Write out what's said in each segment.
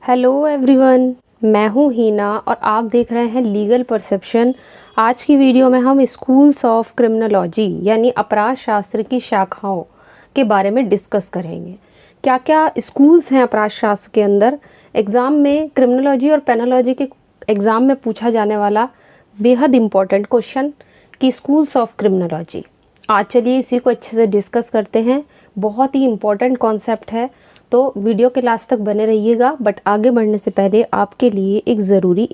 Hello everyone, मैं हूँ हीना और आप देख रहे हैं लीगल परसेप्शन। आज की वीडियो में हम स्कूल्स ऑफ क्रिमिनोलॉजी यानी अपराध शास्त्र की शाखाओं के बारे में डिस्कस करेंगे। क्या क्या स्कूल्स हैं अपराध शास्त्र के अंदर। एग्ज़ाम में क्रिमिनोलॉजी और पेनोलॉजी के एग्ज़ाम में पूछा जाने वाला बेहद इम्पोर्टेंट क्वेश्चन कि स्कूल्स ऑफ क्रिमिनोलॉजी। आज चलिए इसी को अच्छे से डिस्कस करते हैं। बहुत ही इम्पोर्टेंट कॉन्सेप्ट है, तो वीडियो के लास्ट तक बने रहिएगा। बट आगे बढ़ने से पहले आपके लिए एक ज़रूरी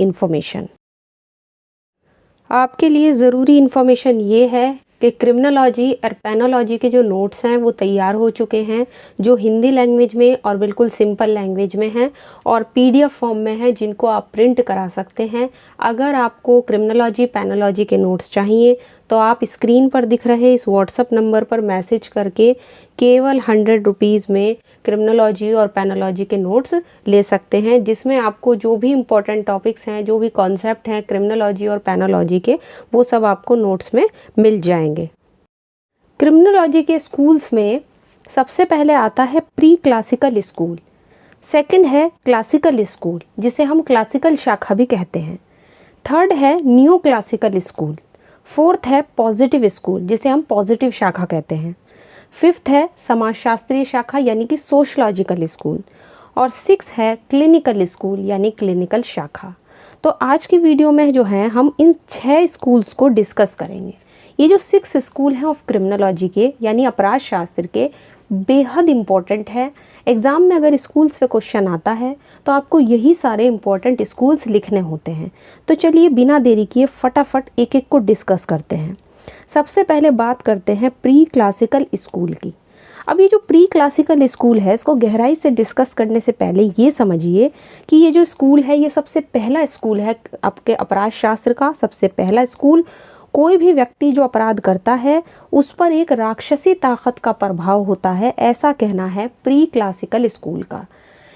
इन्फॉर्मेशन ये है कि क्रिमिनोलॉजी और पेनोलॉजी के जो नोट्स हैं वो तैयार हो चुके हैं, जो हिंदी लैंग्वेज में और बिल्कुल सिंपल लैंग्वेज में हैं और पीडीएफ फॉर्म में है, जिनको आप प्रिंट करा सकते हैं। अगर आपको क्रिमिनोलॉजी पेनोलॉजी के नोट्स चाहिए तो आप स्क्रीन पर दिख रहे इस व्हाट्सएप नंबर पर मैसेज करके केवल 100 रुपीज़ में क्रिमिनोलॉजी और पेनोलॉजी के नोट्स ले सकते हैं, जिसमें आपको जो भी इम्पोर्टेंट टॉपिक्स हैं, जो भी कॉन्सेप्ट हैं क्रिमिनोलॉजी और पेनोलॉजी के, वो सब आपको नोट्स में मिल जाएंगे। क्रिमिनोलॉजी के स्कूल्स में सबसे पहले आता है प्री क्लासिकल स्कूल, सेकंड है क्लासिकल स्कूल जिसे हम क्लासिकल शाखा भी कहते हैं, थर्ड है न्यू क्लासिकल स्कूल, फोर्थ है पॉजिटिव स्कूल जिसे हम पॉजिटिव शाखा कहते हैं, फिफ्थ है समाजशास्त्रीय शाखा यानी कि सोशलॉजिकल स्कूल, और सिक्स है क्लिनिकल स्कूल यानी क्लिनिकल शाखा। तो आज की वीडियो में जो है हम इन 6 स्कूल्स को डिस्कस करेंगे। ये जो 6 स्कूल हैं ऑफ क्रिमिनोलॉजी के यानी अपराध शास्त्र के, बेहद इम्पॉर्टेंट है। एग्ज़ाम में अगर स्कूल्स पे क्वेश्चन आता है तो आपको यही सारे इम्पॉर्टेंट स्कूल्स लिखने होते हैं। तो चलिए बिना देरी किए फटाफट एक एक को डिस्कस करते हैं। सबसे पहले बात करते हैं प्री क्लासिकल स्कूल की। अब ये जो प्री क्लासिकल स्कूल है, इसको गहराई से डिस्कस करने से पहले ये समझिए कि ये जो स्कूल है ये सबसे पहला स्कूल है आपके अपराध शास्त्र का। सबसे पहला स्कूल, कोई भी व्यक्ति जो अपराध करता है उस पर एक राक्षसी ताकत का प्रभाव होता है, ऐसा कहना है प्री क्लासिकल स्कूल का।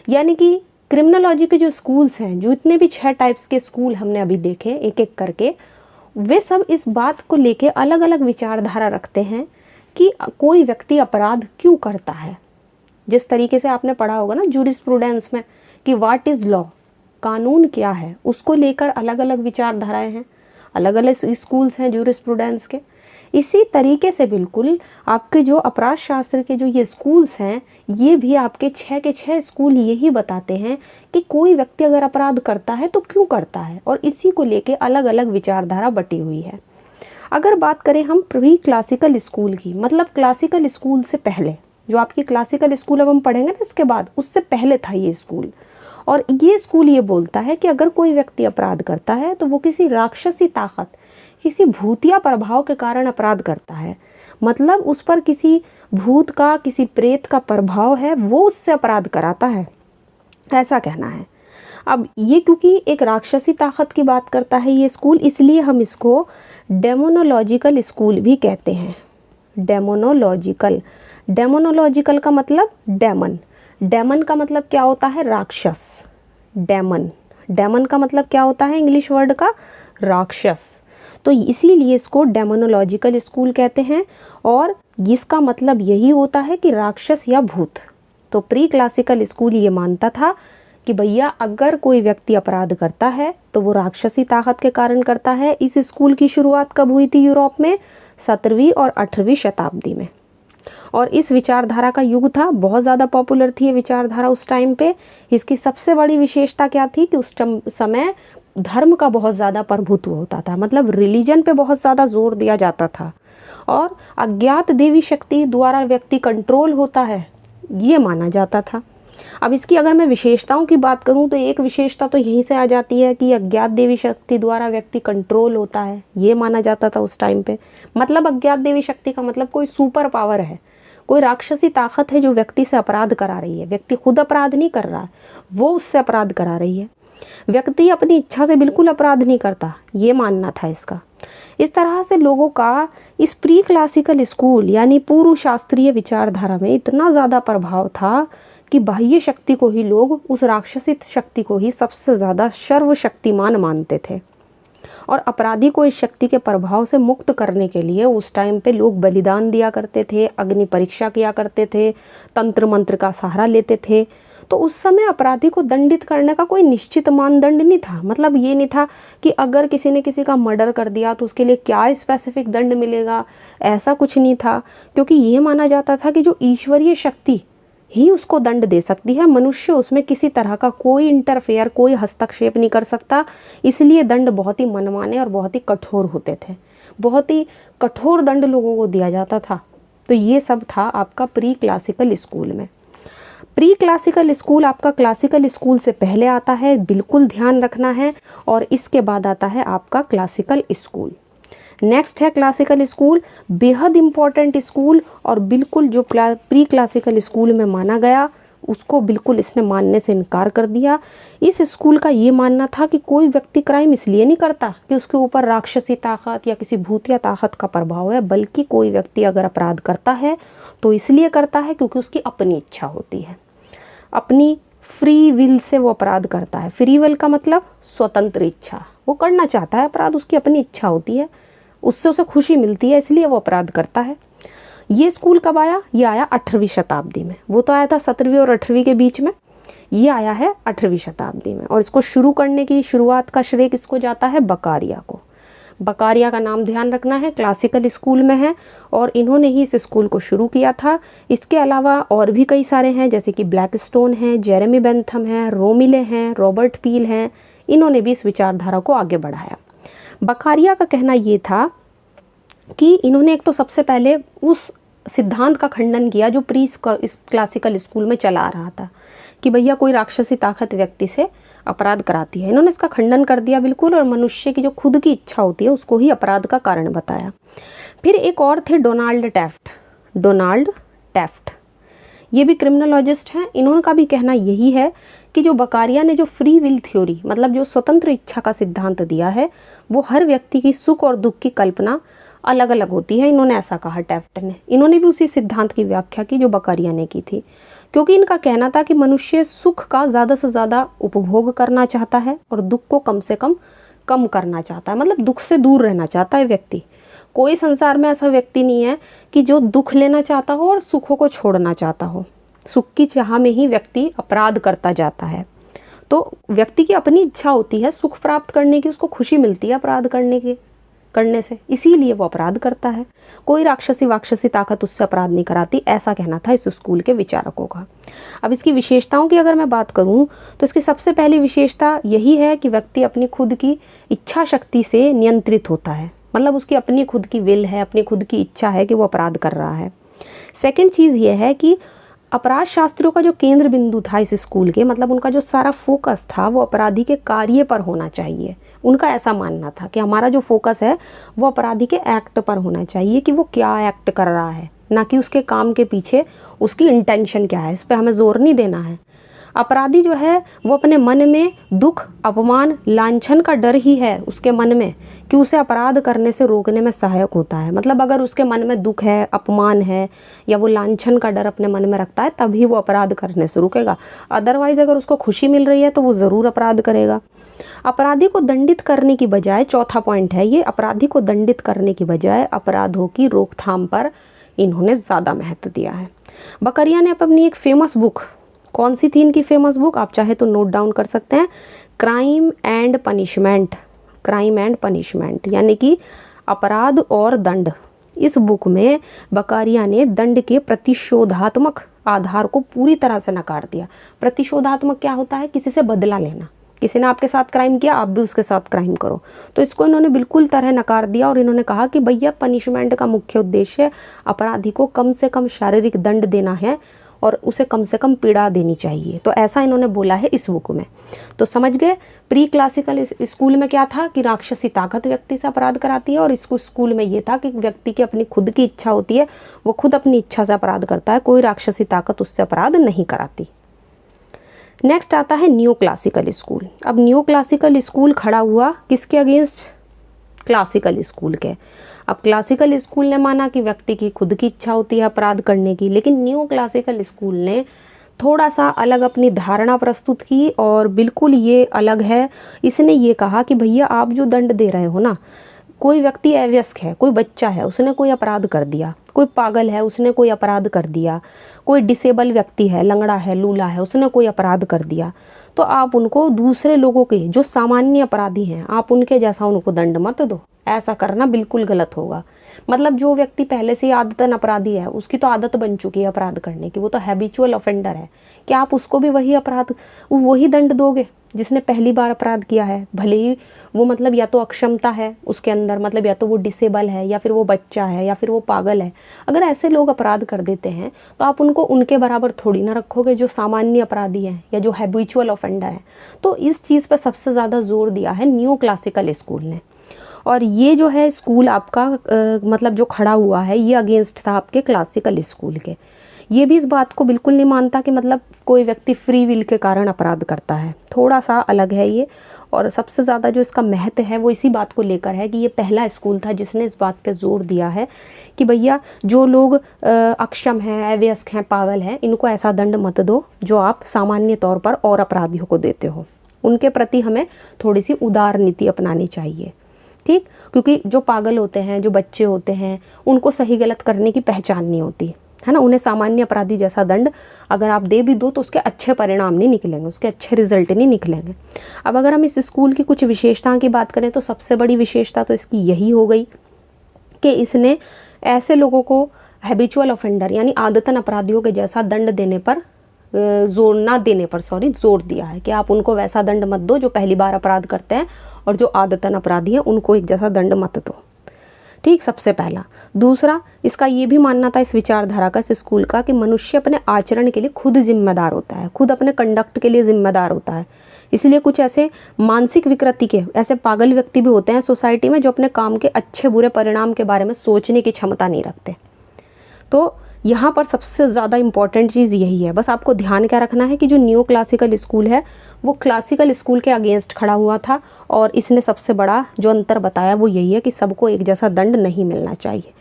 यानी कि क्रिमिनोलॉजी के जो स्कूल्स हैं, जो इतने भी 6 टाइप्स के स्कूल हमने अभी देखे एक एक करके, वे सब इस बात को लेके अलग अलग विचारधारा रखते हैं कि कोई व्यक्ति अपराध क्यों करता है। जिस तरीके से आपने पढ़ा होगा ना जूरिस्प्रूडेंस में कि व्हाट इज़ लॉ, कानून क्या है, उसको लेकर अलग अलग विचारधाराएं हैं, अलग अलग स्कूल्स हैं जूरिस्प्रूडेंस के। इसी तरीके से बिल्कुल आपके जो अपराध शास्त्र के जो ये स्कूल्स हैं, ये भी आपके 6 के 6 स्कूल यही बताते हैं कि कोई व्यक्ति अगर अपराध करता है तो क्यों करता है, और इसी को लेके अलग अलग विचारधारा बटी हुई है। अगर बात करें हम प्री क्लासिकल स्कूल की, मतलब क्लासिकल स्कूल से पहले, जो आपकी क्लासिकल स्कूल अब हम पढ़ेंगे ना इसके बाद, उससे पहले था ये स्कूल। और ये स्कूल ये बोलता है कि अगर कोई व्यक्ति अपराध करता है तो वो किसी राक्षसी ताकत, किसी भूतिया प्रभाव के कारण अपराध करता है। मतलब उस पर किसी भूत का, किसी प्रेत का प्रभाव है, वो उससे अपराध कराता है, ऐसा कहना है। अब ये क्योंकि एक राक्षसी ताकत की बात करता है ये स्कूल, इसलिए हम इसको डेमोनोलॉजिकल स्कूल भी कहते हैं। डेमोनोलॉजिकल, डेमोनोलॉजिकल का मतलब डेमन, डेमन का मतलब क्या होता है, राक्षस। डेमन, डेमन का मतलब क्या होता है, इंग्लिश वर्ड का राक्षस। तो इसीलिए इसको डेमोनोलॉजिकल स्कूल कहते हैं, और इसका मतलब यही होता है कि राक्षस या भूत। तो प्री क्लासिकल स्कूल ये मानता था कि भैया अगर कोई व्यक्ति अपराध करता है तो वो राक्षसी ताकत के कारण करता है। इस स्कूल की शुरुआत कब हुई थी यूरोप में, 17वीं और 18वीं शताब्दी में, और इस विचारधारा का युग था, बहुत ज़्यादा पॉपुलर थी ये विचारधारा उस टाइम पे। इसकी सबसे बड़ी विशेषता क्या थी कि उस समय धर्म का बहुत ज़्यादा प्रभुत्व होता था, मतलब रिलीजन पे बहुत ज़्यादा जोर दिया जाता था, और अज्ञात देवी शक्ति द्वारा व्यक्ति कंट्रोल होता है ये माना जाता था। अब इसकी अगर मैं विशेषताओं की बात करूं तो एक विशेषता तो यहीं से आ जाती है कि अज्ञात देवी शक्ति द्वारा व्यक्ति कंट्रोल होता है, ये माना जाता था उस टाइम पे। मतलब अज्ञात देवी शक्ति का मतलब कोई सुपर पावर है, कोई राक्षसी ताकत है जो व्यक्ति से अपराध करा रही है। व्यक्ति खुद अपराध नहीं कर रहा है, वो उससे अपराध करा रही है। व्यक्ति अपनी इच्छा से बिल्कुल अपराध नहीं करता, ये मानना था इसका। इस तरह से लोगों का इस प्री क्लासिकल स्कूल यानी पूर्व शास्त्रीय विचारधारा में इतना ज़्यादा प्रभाव था कि बाह्य शक्ति को ही लोग, उस राक्षसी शक्ति को ही सबसे ज़्यादा सर्वशक्तिमान मानते थे, और अपराधी को इस शक्ति के प्रभाव से मुक्त करने के लिए उस टाइम पे लोग बलिदान दिया करते थे, अग्नि परीक्षा किया करते थे, तंत्र मंत्र का सहारा लेते थे। तो उस समय अपराधी को दंडित करने का कोई निश्चित मानदंड नहीं था। मतलब ये नहीं था कि अगर किसी ने किसी का मर्डर कर दिया तो उसके लिए क्या स्पेसिफिक दंड मिलेगा, ऐसा कुछ नहीं था। क्योंकि ये माना जाता था कि जो ईश्वरीय शक्ति ही उसको दंड दे सकती है, मनुष्य उसमें किसी तरह का कोई इंटरफेयर, कोई हस्तक्षेप नहीं कर सकता। इसलिए दंड बहुत ही मनमाने और बहुत ही कठोर होते थे, बहुत ही कठोर दंड लोगों को दिया जाता था। तो ये सब था आपका प्री क्लासिकल स्कूल में। प्री क्लासिकल स्कूल आपका क्लासिकल स्कूल से पहले आता है, बिल्कुल ध्यान रखना है, और इसके बाद आता है आपका क्लासिकल स्कूल। नेक्स्ट है क्लासिकल स्कूल, बेहद इम्पॉर्टेंट स्कूल, और बिल्कुल जो प्री क्लासिकल स्कूल में माना गया उसको बिल्कुल इसने मानने से इनकार कर दिया। इस स्कूल का ये मानना था कि कोई व्यक्ति क्राइम इसलिए नहीं करता कि उसके ऊपर राक्षसी ताकत या किसी भूतिया ताकत का प्रभाव है, बल्कि कोई व्यक्ति अगर अपराध करता है तो इसलिए करता है क्योंकि उसकी अपनी इच्छा होती है, अपनी फ्री विल से वो अपराध करता है। फ्री विल का मतलब स्वतंत्र इच्छा, वो करना चाहता है अपराध, उसकी अपनी इच्छा होती है, उससे उसे खुशी मिलती है, इसलिए वो अपराध करता है। ये स्कूल कब आया? ये आया 18वीं शताब्दी में। वो तो आया था 17वीं और 18वीं के बीच में, ये आया है 18वीं शताब्दी में। और इसको शुरू करने की शुरुआत का श्रेय किसको जाता है? बकारिया को। बकारिया का नाम ध्यान रखना है, क्लासिकल स्कूल में है, और इन्होंने ही इस स्कूल को शुरू किया था। इसके अलावा और भी कई सारे हैं, जैसे कि ब्लैकस्टोन हैं, जेरेमी बेंथम हैं, रोमिले हैं, रॉबर्ट पील हैं, इन्होंने भी इस विचारधारा को आगे बढ़ाया। बकारिया का कहना ये था कि इन्होंने एक तो सबसे पहले उस सिद्धांत का खंडन किया जो प्री क्लासिकल स्कूल में चला आ रहा था कि भैया कोई राक्षसी ताकत व्यक्ति से अपराध कराती है। इन्होंने इसका खंडन कर दिया बिल्कुल, और मनुष्य की जो खुद की इच्छा होती है उसको ही अपराध का कारण बताया। फिर एक और थे डोनाल्ड टैफ्ट, ये भी क्रिमिनोलॉजिस्ट हैं। इन्होंने का भी कहना यही है कि जो बकारिया ने जो फ्री विल थ्योरी, मतलब जो स्वतंत्र इच्छा का सिद्धांत दिया है, वो हर व्यक्ति की सुख और दुख की कल्पना अलग अलग होती है। इन्होंने ऐसा कहा टैफ्ट ने। इन्होंने भी उसी सिद्धांत की व्याख्या की जो बकारिया ने की थी, क्योंकि इनका कहना था कि मनुष्य सुख का ज़्यादा से ज़्यादा उपभोग करना चाहता है और दुख को कम से कम करना चाहता है, मतलब दुख से दूर रहना चाहता है व्यक्ति। कोई संसार में ऐसा व्यक्ति नहीं है कि जो दुख लेना चाहता हो और सुखों को छोड़ना चाहता हो। सुख की चाह में ही व्यक्ति अपराध करता जाता है। तो व्यक्ति की अपनी इच्छा होती है सुख प्राप्त करने की, उसको खुशी मिलती है अपराध करने से, इसीलिए वो अपराध करता है। कोई राक्षसी ताकत उससे अपराध नहीं कराती, ऐसा कहना था इस स्कूल के विचारकों का। अब इसकी विशेषताओं की अगर मैं बात करूं तो इसकी सबसे पहली विशेषता यही है कि व्यक्ति अपनी खुद की इच्छा शक्ति से नियंत्रित होता है, मतलब उसकी अपनी खुद की विल है, अपनी खुद की इच्छा है कि वो अपराध कर रहा है। सेकेंड चीज़ ये है कि अपराध शास्त्रियों का जो केंद्र बिंदु था इस स्कूल के, मतलब उनका जो सारा फोकस था वो अपराधी के कार्य पर होना चाहिए। उनका ऐसा मानना था कि हमारा जो फोकस है वो अपराधी के एक्ट पर होना चाहिए, कि वो क्या एक्ट कर रहा है, ना कि उसके काम के पीछे उसकी इंटेंशन क्या है। इस पर हमें जोर नहीं देना है। अपराधी जो है वो अपने मन में दुख, अपमान, लांछन का डर ही है उसके मन में कि उसे अपराध करने से रोकने में सहायक होता है। मतलब अगर उसके मन में दुख है, अपमान है, या वो लांछन का डर अपने मन में रखता है, तभी वो अपराध करने से रुकेगा। अदरवाइज अगर उसको खुशी मिल रही है तो वो ज़रूर अपराध करेगा। अपराधी को दंडित करने की बजाय, चौथा पॉइंट है ये, अपराधी को दंडित करने की बजाय अपराधों की रोकथाम पर इन्होंने ज़्यादा महत्व दिया है। बकरिया ने अपनी एक फेमस बुक, कौन सी थी इनकी फेमस बुक, आप चाहे तो नोट डाउन कर सकते हैं, क्राइम एंड पनिशमेंट, यानी कि अपराध और दंड। इस बुक में बकारिया ने दंड के प्रतिशोधात्मक आधार को पूरी तरह से नकार दिया। प्रतिशोधात्मक क्या होता है? किसी से बदला लेना। किसी ने आपके साथ क्राइम किया, आप भी उसके साथ क्राइम करो, तो इसको इन्होंने बिल्कुल तरह नकार दिया। और इन्होंने कहा कि भैया पनिशमेंट का मुख्य उद्देश्य अपराधी को कम से कम शारीरिक दंड देना है और उसे कम से कम पीड़ा देनी चाहिए। तो ऐसा इन्होंने बोला है इस बुक में। तो समझ गए, प्री क्लासिकल स्कूल में क्या था कि राक्षसी ताकत व्यक्ति से अपराध कराती है, और इसको स्कूल में ये था कि व्यक्ति की अपनी खुद की इच्छा होती है, वो खुद अपनी इच्छा से अपराध करता है, कोई राक्षसी ताकत उससे अपराध नहीं कराती। नेक्स्ट आता है न्यू क्लासिकल स्कूल। अब न्यू क्लासिकल स्कूल खड़ा हुआ किसके अगेंस्ट? क्लासिकल स्कूल के। अब क्लासिकल स्कूल ने माना कि व्यक्ति की खुद की इच्छा होती है अपराध करने की, लेकिन न्यू क्लासिकल स्कूल ने थोड़ा सा अलग अपनी धारणा प्रस्तुत की, और बिल्कुल ये अलग है। इसने ये कहा कि भैया आप जो दंड दे रहे हो ना, कोई व्यक्ति अवयस्क है, कोई बच्चा है, उसने कोई अपराध कर दिया, कोई पागल है, उसने कोई अपराध कर दिया, कोई डिसेबल व्यक्ति है, लंगड़ा है, लूला है, उसने कोई अपराध कर दिया, तो आप उनको दूसरे लोगों के जो सामान्य अपराधी हैं आप उनके जैसा उनको दंड मत दो। ऐसा करना बिल्कुल गलत होगा। मतलब जो व्यक्ति पहले से ही आदतन अपराधी है, उसकी तो आदत बन चुकी है अपराध करने की, वो तो हैबिचुअल ऑफेंडर है, क्या आप उसको भी वही दंड दोगे जिसने पहली बार अपराध किया है? भले ही वो मतलब या तो अक्षमता है उसके अंदर, मतलब या तो वो डिसेबल है, या फिर वो बच्चा है, या फिर वो पागल है। अगर ऐसे लोग अपराध कर देते हैं तो आप उनको उनके बराबर थोड़ी ना रखोगे जो सामान्य अपराधी हैं या जो हैबिचुअल ऑफेंडर है। तो इस चीज़ पर सबसे ज़्यादा जोर दिया है न्यू क्लासिकल स्कूल ने। और ये जो है स्कूल आपका मतलब जो खड़ा हुआ है ये अगेंस्ट था आपके क्लासिकल स्कूल के। ये भी इस बात को बिल्कुल नहीं मानता कि मतलब कोई व्यक्ति फ्री विल के कारण अपराध करता है, थोड़ा सा अलग है ये। और सबसे ज़्यादा जो इसका महत्व है वो इसी बात को लेकर है कि ये पहला स्कूल था जिसने इस बात पे जोर दिया है कि भैया जो लोग अक्षम हैं, अवयस्क हैं, पागल हैं, इनको ऐसा दंड मत दो जो आप सामान्य तौर पर और अपराधियों को देते हो। उनके प्रति हमें थोड़ी सी उदार नीति अपनानी चाहिए, ठीक? क्योंकि जो पागल होते हैं, जो बच्चे होते हैं, उनको सही गलत करने की पहचान नहीं होती है ना। उन्हें सामान्य अपराधी जैसा दंड अगर आप दे भी दो तो उसके अच्छे परिणाम नहीं निकलेंगे, उसके अच्छे रिजल्ट नहीं निकलेंगे। अब अगर हम इस स्कूल की कुछ विशेषताओं की बात करें तो सबसे बड़ी विशेषता तो इसकी यही हो गई कि इसने ऐसे लोगों को हैबिचुअल ऑफेंडर यानी आदतन अपराधियों के जैसा दंड देने पर जोर दिया है कि आप उनको वैसा दंड मत दो जो पहली बार अपराध करते हैं, और जो आदतन अपराधी हैं उनको एक जैसा दंड मत दो, ठीक? सबसे पहला। दूसरा, इसका ये भी मानना था इस विचारधारा का, इस स्कूल का, कि मनुष्य अपने आचरण के लिए खुद जिम्मेदार होता है, खुद अपने कंडक्ट के लिए जिम्मेदार होता है। इसलिए कुछ ऐसे मानसिक विकृति के ऐसे पागल व्यक्ति भी होते हैं सोसाइटी में जो अपने काम के अच्छे बुरे परिणाम के बारे में सोचने की क्षमता नहीं रखते। तो यहाँ पर सबसे ज़्यादा इम्पॉर्टेंट चीज़ यही है। बस आपको ध्यान क्या रखना है कि जो न्यू क्लासिकल स्कूल है वो क्लासिकल स्कूल के अगेंस्ट खड़ा हुआ था, और इसने सबसे बड़ा जो अंतर बताया वो यही है कि सबको एक जैसा दंड नहीं मिलना चाहिए।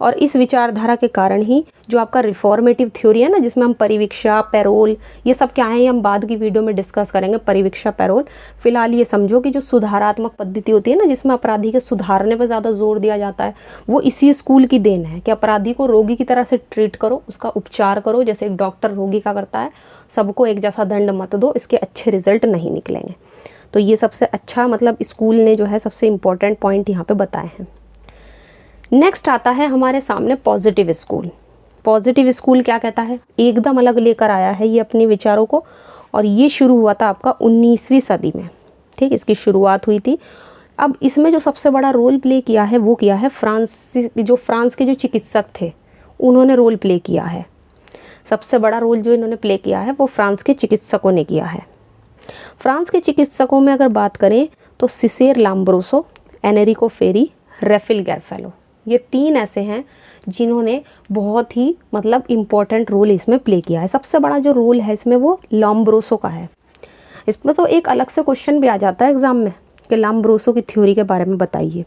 और इस विचारधारा के कारण ही जो आपका रिफॉर्मेटिव थ्योरी है ना, जिसमें हम परिवीक्षा, पैरोल, ये सब क्या है ये हम बाद की वीडियो में डिस्कस करेंगे। परिवीक्षा, पैरोल, फिलहाल ये समझो कि जो सुधारात्मक पद्धति होती है ना, जिसमें अपराधी के सुधारने पर ज़्यादा जोर दिया जाता है, वो इसी स्कूल की देन है कि अपराधी को रोगी की तरह से ट्रीट करो, उसका उपचार करो जैसे एक डॉक्टर रोगी का करता है। सबको एक जैसा दंड मत दो, इसके अच्छे रिजल्ट नहीं निकलेंगे। तो ये सबसे अच्छा मतलब स्कूल ने जो है सबसे इम्पोर्टेंट पॉइंट यहाँ पे बताए हैं। नेक्स्ट आता है हमारे सामने पॉजिटिव स्कूल। पॉजिटिव स्कूल क्या कहता है? एकदम अलग लेकर आया है ये अपने विचारों को, और ये शुरू हुआ था आपका 19वीं सदी में, ठीक? इसकी शुरुआत हुई थी। अब इसमें जो सबसे बड़ा रोल प्ले किया है वो किया है फ्रांस के जो चिकित्सक थे उन्होंने रोल प्ले किया है। सबसे बड़ा रोल जो इन्होंने प्ले किया है वो फ्रांस के चिकित्सकों ने किया है। फ्रांस के चिकित्सकों में अगर बात करें तो सिसेर लाम्ब्रोसो, एनेरिको फेरी, रेफिल गैरफेलो, ये 3 ऐसे हैं जिन्होंने बहुत ही मतलब इम्पोर्टेंट रोल इसमें प्ले किया है। सबसे बड़ा जो रोल है इसमें वो लाम्ब्रोसो का है। इसमें तो एक अलग से क्वेश्चन भी आ जाता है एग्जाम में कि लाम्ब्रोसो की थ्योरी के बारे में बताइए।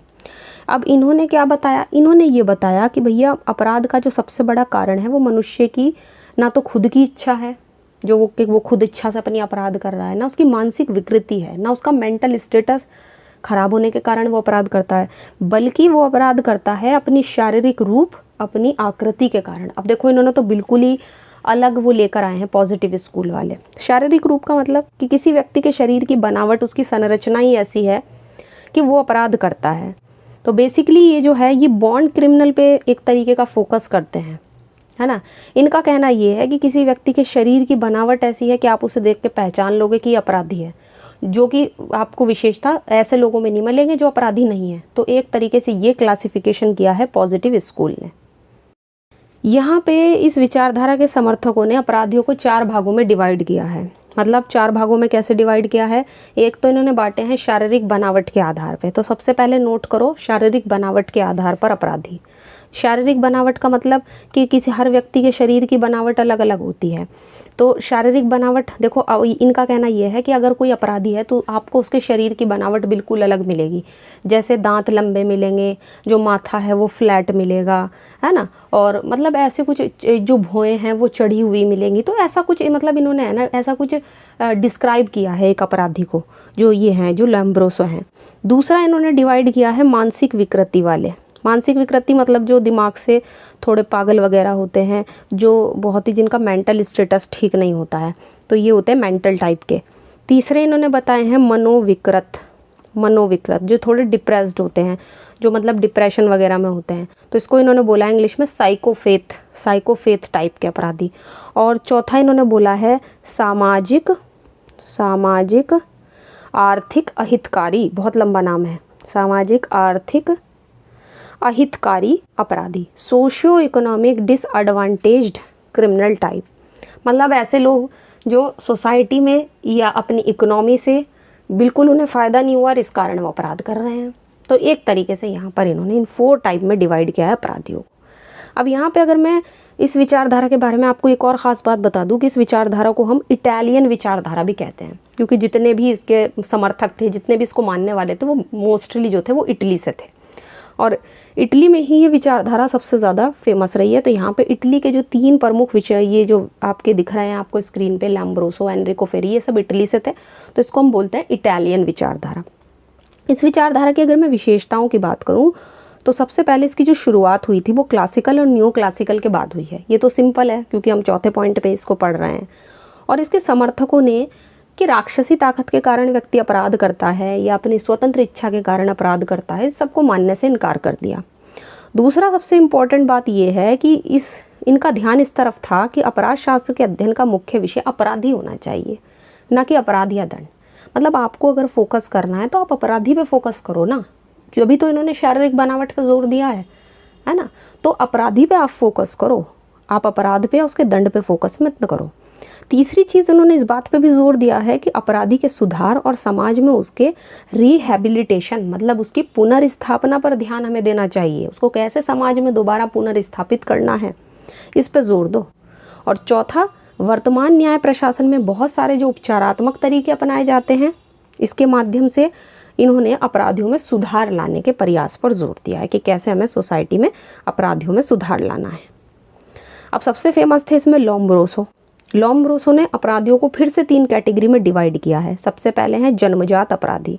अब इन्होंने क्या बताया? इन्होंने ये बताया कि भैया अपराध का जो सबसे बड़ा कारण है वो मनुष्य की ना तो खुद की इच्छा है, जो वो खुद इच्छा से अपनी अपराध कर रहा है, ना उसकी मानसिक विकृति है, ना उसका मेंटल स्टेटस खराब होने के कारण वो अपराध करता है, बल्कि वो अपराध करता है अपनी शारीरिक रूप, अपनी आकृति के कारण। अब देखो इन्होंने तो बिल्कुल ही अलग वो लेकर आए हैं पॉजिटिव स्कूल वाले। शारीरिक रूप का मतलब कि किसी व्यक्ति के शरीर की बनावट, उसकी संरचना ही ऐसी है कि वो अपराध करता है। तो बेसिकली ये जो है ये बॉन्ड क्रिमिनल पे एक तरीके का फोकस करते हैं, है ना। इनका कहना ये है कि किसी व्यक्ति के शरीर की बनावट ऐसी है कि आप उसे देख के पहचान लोगे कि अपराधी है, जो कि आपको विशेषता ऐसे लोगों में नहीं मिलेंगे जो अपराधी नहीं है। तो एक तरीके से ये क्लासिफिकेशन किया है पॉजिटिव स्कूल ने। यहाँ पे इस विचारधारा के समर्थकों ने अपराधियों को 4 भागों में डिवाइड किया है। मतलब 4 भागों में कैसे डिवाइड किया है? एक तो इन्होंने बांटे हैं शारीरिक बनावट के आधार पे। तो सबसे पहले नोट करो, शारीरिक बनावट के आधार पर अपराधी। शारीरिक बनावट का मतलब कि किसी हर व्यक्ति के शरीर की बनावट अलग अलग होती है। तो शारीरिक बनावट देखो, इनका कहना यह है कि अगर कोई अपराधी है तो आपको उसके शरीर की बनावट बिल्कुल अलग मिलेगी। जैसे दांत लंबे मिलेंगे, जो माथा है वो फ्लैट मिलेगा, है ना, और मतलब ऐसे कुछ जो भौएं हैं वो चढ़ी हुई मिलेंगी। तो ऐसा कुछ मतलब इन्होंने है ना ऐसा कुछ डिस्क्राइब किया है एक अपराधी को, जो ये हैं जो लैम्ब्रोसो हैं। दूसरा इन्होंने डिवाइड किया है मानसिक विकृति वाले। मानसिक विकृति मतलब जो दिमाग से थोड़े पागल वगैरह होते हैं, जो बहुत ही जिनका मेंटल स्टेटस ठीक नहीं होता है, तो ये होते हैं मेंटल टाइप के। तीसरे इन्होंने बताए हैं मनोविकृत। मनोविकृत जो थोड़े डिप्रेस्ड होते हैं, जो मतलब डिप्रेशन वगैरह में होते हैं, तो इसको इन्होंने बोला है इंग्लिश में साइकोफेथ, साइकोफेथ टाइप के अपराधी। और चौथा इन्होंने बोला है सामाजिक आर्थिक अहितकारी, बहुत लंबा नाम है, सामाजिक आर्थिक अहितकारी अपराधी, socio economic disadvantaged criminal type. मतलब ऐसे लोग जो सोसाइटी में या अपनी इकोनॉमी से बिल्कुल उन्हें फ़ायदा नहीं हुआ और इस कारण वो अपराध कर रहे हैं। तो एक तरीके से यहाँ पर इन्होंने इन 4 टाइप में डिवाइड किया है अपराधियों को। अब यहाँ पे अगर मैं इस विचारधारा के बारे में आपको एक और ख़ास बात बता दूं कि इस विचारधारा को हम इटालियन विचारधारा भी कहते हैं, क्योंकि जितने भी इसके समर्थक थे, जितने भी इसको मानने वाले थे, वो मोस्टली जो थे वो इटली से थे, और इटली में ही ये विचारधारा सबसे ज़्यादा फेमस रही है। तो यहाँ पे इटली के जो 3 प्रमुख विषय, ये जो आपके दिख रहे हैं आपको स्क्रीन पे, लैम्ब्रोसो, एनरिको फेरी, ये सब इटली से थे, तो इसको हम बोलते हैं इटालियन विचारधारा। इस विचारधारा की अगर मैं विशेषताओं की बात करूँ तो सबसे पहले इसकी जो शुरुआत हुई थी वो क्लासिकल और न्यू क्लासिकल के बाद हुई है। ये तो सिंपल है क्योंकि हम चौथे पॉइंट पे इसको पढ़ रहे हैं। और इसके समर्थकों ने कि राक्षसी ताकत के कारण व्यक्ति अपराध करता है या अपनी स्वतंत्र इच्छा के कारण अपराध करता है, इस सबको मानने से इनकार कर दिया। दूसरा सबसे इम्पोर्टेंट बात यह है कि इनका ध्यान इस तरफ था कि अपराध शास्त्र के अध्ययन का मुख्य विषय अपराधी होना चाहिए, न कि अपराध या दंड। मतलब आपको अगर फोकस करना है तो आप अपराधी पे फोकस करो ना, जो अभी तो इन्होंने शारीरिक बनावट पर जोर दिया है ना, तो अपराधी पे आप फोकस करो, आप अपराध पे या उसके दंड पे फोकस मत करो। तीसरी चीज़ उन्होंने इस बात पे भी जोर दिया है कि अपराधी के सुधार और समाज में उसके रिहैबिलिटेशन, मतलब उसकी पुनर्स्थापना पर ध्यान हमें देना चाहिए। उसको कैसे समाज में दोबारा पुनर्स्थापित करना है, इस पे जोर दो। और चौथा, वर्तमान न्याय प्रशासन में बहुत सारे जो उपचारात्मक तरीके अपनाए जाते हैं, इसके माध्यम से इन्होंने अपराधियों में सुधार लाने के प्रयास पर जोर दिया है कि कैसे हमें सोसाइटी में अपराधियों में सुधार लाना है। अब सबसे फेमस थे इसमें लॉम्ब्रोसो। लॉम्ब्रोसो ने अपराधियों को फिर से 3 कैटेगरी में डिवाइड किया है। सबसे पहले हैं जन्मजात अपराधी।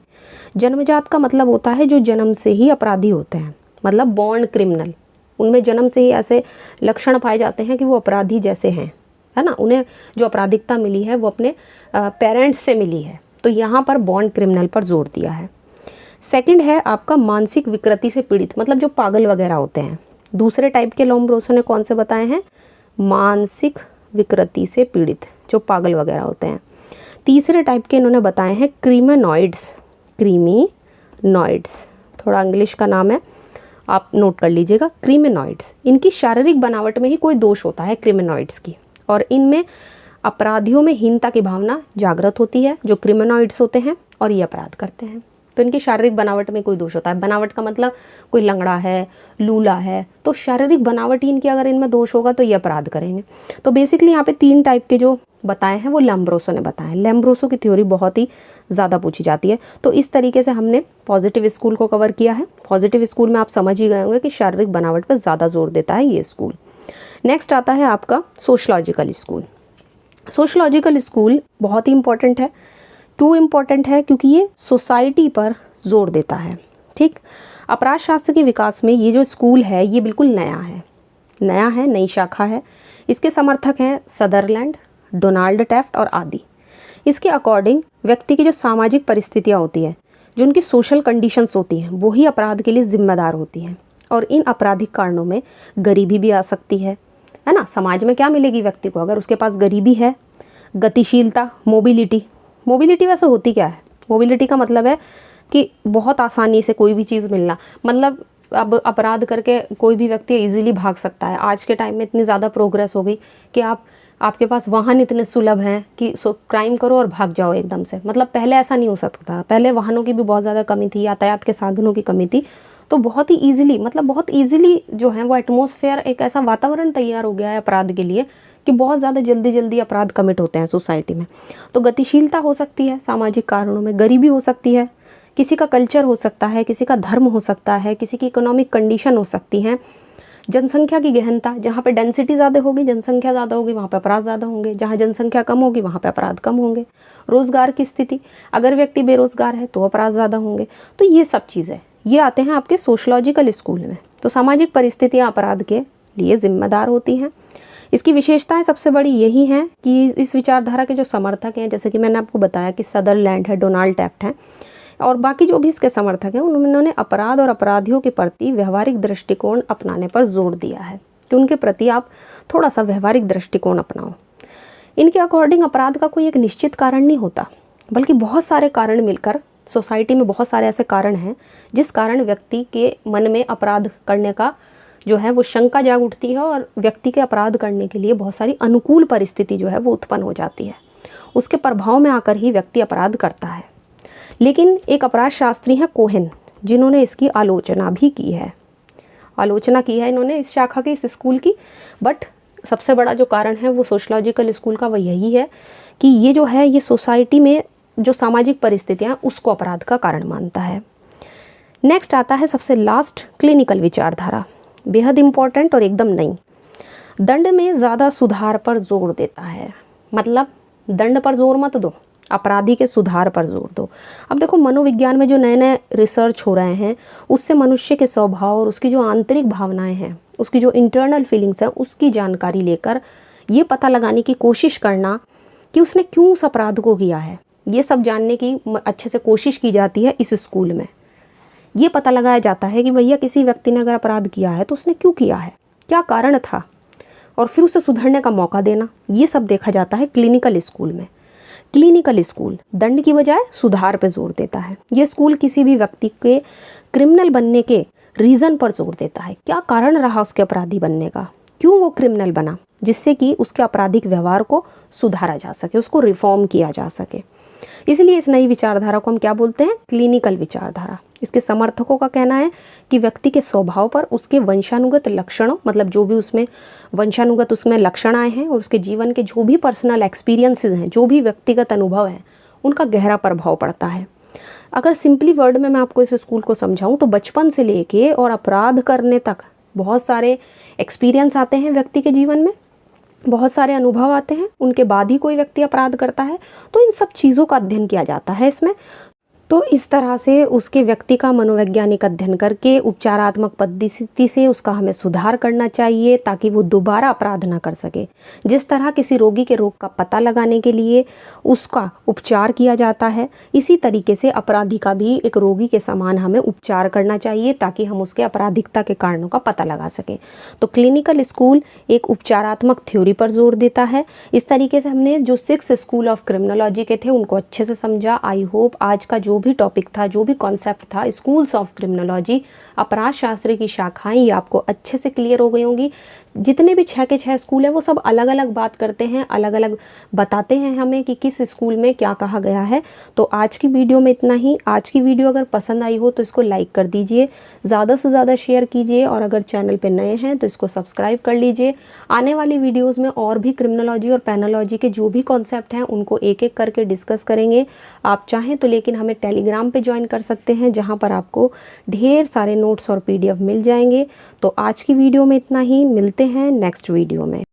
जन्मजात का मतलब होता है जो जन्म से ही अपराधी होते हैं, मतलब बॉर्न क्रिमिनल। उनमें जन्म से ही ऐसे लक्षण पाए जाते हैं कि वो अपराधी जैसे हैं, है ना, उन्हें जो अपराधिकता मिली है वो अपने पेरेंट्स से मिली है। तो यहाँ पर बॉर्न क्रिमिनल पर जोर दिया है। सेकंड है आपका मानसिक विकृति से पीड़ित, मतलब जो पागल वगैरह होते हैं। दूसरे टाइप के लॉम्ब्रोसो ने कौन से बताए हैं? मानसिक विकृति से पीड़ित, जो पागल वगैरह होते हैं। तीसरे टाइप के इन्होंने बताए हैं क्रिमिनॉइड्स। क्रिमिनॉइड्स थोड़ा इंग्लिश का नाम है, आप नोट कर लीजिएगा, क्रिमिनॉइड्स। इनकी शारीरिक बनावट में ही कोई दोष होता है क्रिमिनॉइड्स की, और इनमें अपराधियों में हीनता की भावना जागृत होती है, जो क्रिमिनॉइड्स होते हैं, और ये अपराध करते हैं। तो इनकी शारीरिक बनावट में कोई दोष होता है। बनावट का मतलब कोई लंगड़ा है, लूला है, तो शारीरिक बनावट ही इनकी अगर इनमें दोष होगा तो ये अपराध करेंगे। तो बेसिकली यहाँ पे 3 टाइप के जो बताए हैं वो लैम्ब्रोसो ने बताए हैं। लैम्ब्रोसो की थ्योरी बहुत ही ज़्यादा पूछी जाती है। तो इस तरीके से हमने पॉजिटिव स्कूल को कवर किया है। पॉजिटिव स्कूल में आप समझ ही गए होंगे कि शारीरिक बनावट पर ज़्यादा जोर देता है ये स्कूल। नेक्स्ट आता है आपका सोशलॉजिकल स्कूल। सोशलॉजिकल स्कूल बहुत ही इंपॉर्टेंट है। क्यों इम्पॉर्टेंट है? क्योंकि ये सोसाइटी पर जोर देता है। ठीक, अपराध शास्त्र के विकास में ये जो स्कूल है ये बिल्कुल नया है, नई शाखा है। इसके समर्थक हैं सदरलैंड, डोनाल्ड टेफ्ट और आदि। इसके अकॉर्डिंग व्यक्ति की जो सामाजिक परिस्थितियाँ होती हैं, जो उनकी सोशल कंडीशंस होती हैं, वो ही अपराध के लिए जिम्मेदार होती हैं। और इन आपराधिक कारणों में गरीबी भी आ सकती है ना। समाज में क्या मिलेगी व्यक्ति को अगर उसके पास गरीबी है? गतिशीलता, मोबिलिटी वैसे होती क्या है? मोबिलिटी का मतलब है कि बहुत आसानी से कोई भी चीज़ मिलना, मतलब अब अपराध करके कोई भी व्यक्ति इजीली भाग सकता है। आज के टाइम में इतनी ज़्यादा प्रोग्रेस हो गई कि आपके पास वाहन इतने सुलभ हैं कि क्राइम करो और भाग जाओ एकदम से। मतलब पहले ऐसा नहीं हो सकता। पहले वाहनों की भी बहुत ज़्यादा कमी थी, यातायात के साधनों की कमी थी, तो बहुत ही ईजिली जो है वो एटमॉस्फेयर, एक ऐसा वातावरण तैयार हो गया है अपराध के लिए कि बहुत ज़्यादा जल्दी जल्दी अपराध कमिट होते हैं सोसाइटी में। तो गतिशीलता हो सकती है सामाजिक कारणों में, गरीबी हो सकती है, किसी का कल्चर हो सकता है, किसी का धर्म हो सकता है, किसी की इकोनॉमिक कंडीशन हो सकती है, जनसंख्या की गहनता, जहाँ पे डेंसिटी ज़्यादा होगी, जनसंख्या ज़्यादा होगी, वहाँ पे अपराध ज़्यादा होंगे, जहाँ जनसंख्या कम होगी वहाँ पे अपराध कम होंगे, रोज़गार की स्थिति, अगर व्यक्ति बेरोज़गार है तो अपराध ज़्यादा होंगे। तो ये सब चीज़ें ये आते हैं आपके सोशलॉजिकल स्कूल में। तो सामाजिक परिस्थितियाँ अपराध के लिए जिम्मेदार होती हैं। इसकी विशेषताएं सबसे बड़ी यही हैं कि इस विचारधारा के जो समर्थक हैं, जैसे कि मैंने आपको बताया कि सदरलैंड है, डोनाल्ड टैफ्ट हैं और बाकी जो भी इसके समर्थक हैं, उन्होंने अपराध और अपराधियों के प्रति व्यवहारिक दृष्टिकोण अपनाने पर जोर दिया है कि उनके प्रति आप थोड़ा सा व्यवहारिक दृष्टिकोण अपनाओ। इनके अकॉर्डिंग अपराध का कोई एक निश्चित कारण नहीं होता, बल्कि बहुत सारे कारण मिलकर सोसाइटी में बहुत सारे ऐसे कारण हैं जिस कारण व्यक्ति के मन में अपराध करने का जो है वो शंका जाग उठती है और व्यक्ति के अपराध करने के लिए बहुत सारी अनुकूल परिस्थिति जो है वो उत्पन्न हो जाती है। उसके प्रभाव में आकर ही व्यक्ति अपराध करता है। लेकिन एक अपराध शास्त्री हैं कोहेन, जिन्होंने इसकी आलोचना भी की है, इन्होंने इस शाखा के, इस स्कूल की। बट सबसे बड़ा जो कारण है वो सोशलॉजिकल स्कूल का, वो यही है कि ये जो है ये सोसाइटी में जो सामाजिक परिस्थितियाँ उसको अपराध का कारण मानता है। नेक्स्ट आता है सबसे लास्ट क्लिनिकल विचारधारा, बेहद इम्पॉर्टेंट और एकदम नई। दंड में ज़्यादा सुधार पर जोर देता है, मतलब दंड पर जोर मत दो, अपराधी के सुधार पर जोर दो। अब देखो मनोविज्ञान में जो नए नए रिसर्च हो रहे हैं उससे मनुष्य के स्वभाव और उसकी जो आंतरिक भावनाएं हैं, उसकी जो इंटरनल फीलिंग्स हैं, उसकी जानकारी लेकर ये पता लगाने की कोशिश करना कि उसने क्यों उस अपराध को किया है, ये सब जानने की अच्छे से कोशिश की जाती है इस स्कूल में। ये पता लगाया जाता है कि भैया किसी व्यक्ति ने अगर अपराध किया है तो उसने क्यों किया है, क्या कारण था, और फिर उसे सुधरने का मौका देना, ये सब देखा जाता है क्लिनिकल स्कूल में। क्लिनिकल स्कूल दंड की बजाय सुधार पर जोर देता है। ये स्कूल किसी भी व्यक्ति के क्रिमिनल बनने के रीज़न पर जोर देता है, क्या कारण रहा उसके अपराधी बनने का, क्यों वो क्रिमिनल बना, जिससे कि उसके आपराधिक व्यवहार को सुधारा जा सके, उसको रिफॉर्म किया जा सके। इसलिए इस नई विचारधारा को हम क्या बोलते हैं, क्लिनिकल विचारधारा। इसके समर्थकों का कहना है कि व्यक्ति के स्वभाव पर उसके वंशानुगत लक्षणों, मतलब जो भी उसमें वंशानुगत उसमें लक्षण आए हैं और उसके जीवन के जो भी पर्सनल एक्सपीरियंसेस हैं, जो भी व्यक्तिगत अनुभव हैं, उनका गहरा प्रभाव पड़ता है। अगर सिंपली वर्ड में मैं आपको इस स्कूल को समझाऊं तो बचपन से लेके और अपराध करने तक बहुत सारे एक्सपीरियंस आते हैं व्यक्ति के जीवन में, बहुत सारे अनुभव आते हैं, उनके बाद ही कोई व्यक्ति अपराध करता है। तो इन सब चीज़ों का अध्ययन किया जाता है इसमें। तो इस तरह से उसके व्यक्ति का मनोवैज्ञानिक अध्ययन करके उपचारात्मक पद्धति से उसका हमें सुधार करना चाहिए ताकि वो दोबारा अपराध ना कर सके। जिस तरह किसी रोगी के रोग का पता लगाने के लिए उसका उपचार किया जाता है, इसी तरीके से अपराधी का भी एक रोगी के समान हमें उपचार करना चाहिए ताकि हम उसके आपराधिकता के कारणों का पता लगा सकें। तो क्लिनिकल स्कूल एक उपचारात्मक थ्योरी पर जोर देता है। इस तरीके से हमने जो 6 स्कूल ऑफ क्रिमिनोलॉजी के थे उनको अच्छे से समझा। आई होप आज का जो भी टॉपिक था, जो भी कॉन्सेप्ट था स्कूल्स ऑफ क्रिमिनोलॉजी, अपराध शास्त्र की शाखाएं, ये आपको अच्छे से क्लियर हो गई होंगी। जितने भी 6 के 6 स्कूल हैं वो सब अलग अलग बात करते हैं, अलग अलग बताते हैं हमें कि किस स्कूल में क्या कहा गया है। तो आज की वीडियो में इतना ही। आज की वीडियो अगर पसंद आई हो तो इसको लाइक कर दीजिए, ज़्यादा से ज़्यादा शेयर कीजिए और अगर चैनल पे नए हैं तो इसको सब्सक्राइब कर लीजिए। आने वाली वीडियोज़ में और भी क्रिमिनोलॉजी और पेनोलॉजी के जो भी कॉन्सेप्ट हैं उनको एक एक करके डिस्कस करेंगे। आप चाहें तो लेकिन हमें टेलीग्राम पे ज्वाइन कर सकते हैं जहाँ पर आपको ढेर सारे नोट्स और PDF मिल जाएंगे। तो आज की वीडियो में इतना ही, मिलते हैं नेक्स्ट वीडियो में।